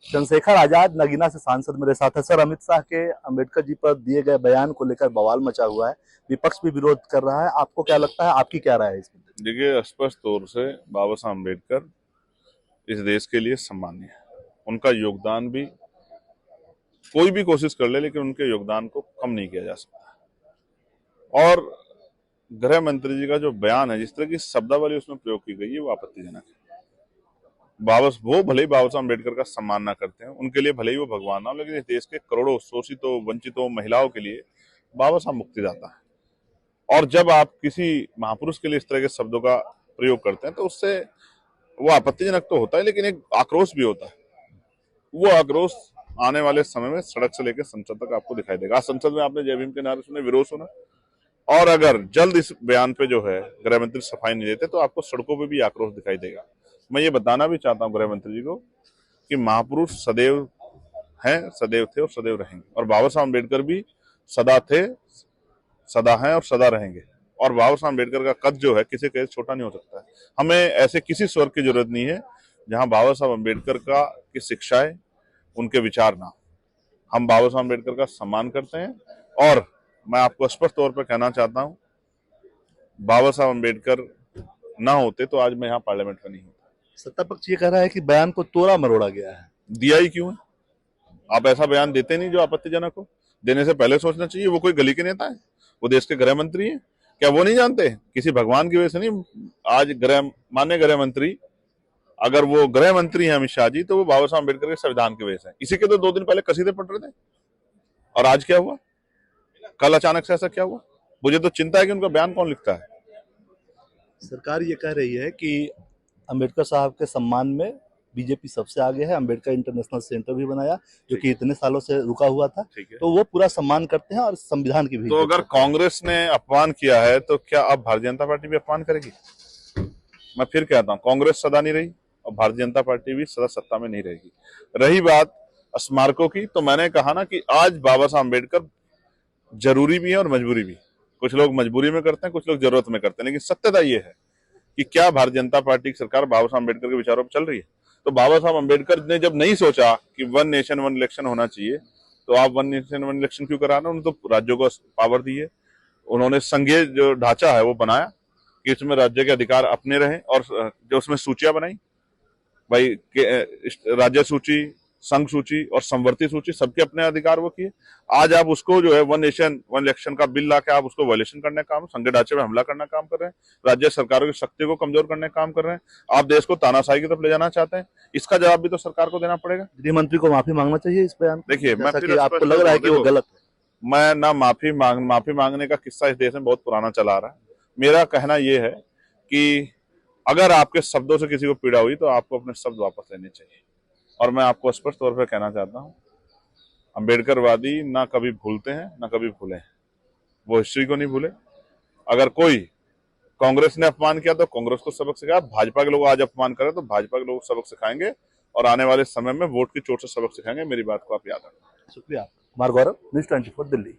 चंद्रशेखर आजाद नगीना से सांसद मेरे साथ है। सर, अमित शाह के अंबेडकर जी पर दिए गए बयान को लेकर बवाल मचा हुआ है, विपक्ष भी विरोध कर रहा है। आपको क्या लगता है, आपकी क्या राय है इसमें? देखिए, स्पष्ट तौर से बाबा साहब अम्बेडकर इस देश के लिए सम्मान्य है। उनका योगदान भी कोई भी कोशिश कर ले, लेकिन उनके योगदान को कम नहीं किया जा सकता। और गृह मंत्री जी का जो बयान है, जिस तरह की शब्दावली उसमें प्रयोग की गई है, वो आपत्तिजनक है। वो भले ही बाबा साहब अम्बेडकर का सम्मान ना करते हैं, उनके लिए भले ही वो भगवान ना हो, लेकिन इस देश के करोड़ों शोषितों, वंचितों, महिलाओं के लिए बाबा साहब मुक्तिदाता है। और जब आप किसी महापुरुष के लिए इस तरह के शब्दों का प्रयोग करते हैं, तो उससे वो आपत्तिजनक तो होता है, लेकिन एक आक्रोश भी होता है। वो आक्रोश आने वाले समय में सड़क से लेकर संसद तक आपको दिखाई देगा। आज संसद में आपने जय भीम के नारे सुने, विरोध सुना, और अगर जल्द इस बयान पे जो है गृह मंत्री सफाई नहीं देते, तो आपको सड़कों पे भी आक्रोश दिखाई देगा। मैं ये बताना भी चाहता हूँ गृह मंत्री जी को कि महापुरुष सदैव हैं, सदैव थे और सदैव रहेंगे। और बाबा साहब अम्बेडकर भी सदा थे, सदा हैं और सदा रहेंगे। और बाबा साहब अम्बेडकर का कद जो है किसी के छोटा नहीं हो सकता है। हमें ऐसे किसी स्वर्ग की जरूरत नहीं है जहां बाबा साहब अम्बेडकर की शिक्षाएं, उनके विचार ना। हम बाबा साहब अम्बेडकर का सम्मान करते हैं। और मैं आपको स्पष्ट तौर पर कहना चाहता हूं, बाबा साहब अम्बेडकर ना होते तो आज मैं यहाँ पार्लियामेंट में नहीं होता। सत्ता पक्ष ये कह रहा है कि बयान को तोड़ा मरोड़ा गया है। दिया ही क्यों है? आप ऐसा बयान देते नहीं जो आपत्तिजनक हो। देने से पहले सोचना चाहिए। वो कोई गली के नेता है, वो देश के गृह मंत्री हैं। क्या वो नहीं जानते? किसी भगवान की वजह से नहीं। आज माननीय गृह मंत्री, अगर वो गृह मंत्री हैं अमित शाह जी, तो वो बाबा साहब अम्बेडकर के संविधान की वजह से। इसी के तो 2 दिन पहले कसीदे पढ़ रहे थे। और आज क्या हुआ? कल अचानक से ऐसा क्या हुआ? मुझे तो चिंता है कि उनका बयान कौन लिखता है। सरकार ये कह रही है कि अंबेडकर साहब के सम्मान में बीजेपी सबसे आगे है। अंबेडकर इंटरनेशनल सेंटर भी बनाया, जो कि इतने सालों से रुका हुआ था। तो वो पूरा सम्मान करते हैं और संविधान की भी। तो अगर कांग्रेस ने अपमान किया है, तो क्या अब भारतीय जनता पार्टी भी अपमान करेगी? मैं फिर कहता हूं, कांग्रेस सदा नहीं रही और भारतीय जनता पार्टी भी सदा सत्ता में नहीं रहेगी। रही बात स्मारकों की, तो मैंने कहा ना कि आज बाबा साहब अम्बेडकर जरूरी भी है और मजबूरी भी। कुछ लोग मजबूरी में करते हैं, कुछ लोग जरूरत में करते हैं, लेकिन सत्यता यह है कि क्या भारतीय जनता पार्टी की सरकार बाबा साहब अम्बेडकर के विचारों पर चल रही है? तो बाबा साहब अम्बेडकर ने जब नहीं सोचा कि 1 नेशन 1 इलेक्शन होना चाहिए, तो आप 1 नेशन 1 इलेक्शन क्यों करा रहे? उन्होंने तो राज्यों को पावर दी है। उन्होंने संघीय जो ढांचा है वो बनाया कि इसमें राज्य के अधिकार अपने रहें, और जो उसमें सूचियां बनाई भाई, राज्य सूची, संघ सूची और संवर्ती सूची, सबके अपने अधिकार वो किए। आज आप उसको जो है 1 नेशन 1 इलेक्शन का बिल लाके आप उसको वायलेशन करने का काम, संघीय ढांचे में हमला करने का काम कर रहे हैं, राज्य सरकारों की शक्ति को कमजोर करने का काम कर रहे हैं। आप देश को तानाशाही की तरफ ले जाना चाहते हैं। इसका जवाब भी तो सरकार को देना पड़ेगा। गृह मंत्री को माफी मांगना चाहिए इस बयान। देखिए, मैं फिर आपको लग रहा है कि वो गलत है। मैं ना माफी मांगने का किस्सा इस देश में बहुत पुराना चला आ रहा है। मेरा कहना यह है कि अगर आपके शब्दों से किसी को पीड़ा हुई, तो आपको अपने शब्द वापस लेने चाहिए। और मैं आपको स्पष्ट तौर पर कहना चाहता हूं, अम्बेडकरवादी ना कभी भूलते हैं ना कभी भूले हैं। वो हिस्ट्री को नहीं भूले। अगर कोई कांग्रेस ने अपमान किया तो कांग्रेस को सबक सिखाया, भाजपा के लोग आज अपमान करें तो भाजपा के लोग सबक सिखाएंगे, और आने वाले समय में वोट की चोट से सबक सिखाएंगे। मेरी बात को आप याद रखें। शुक्रिया। कुमार गौरव, न्यूज़ 24 दिल्ली।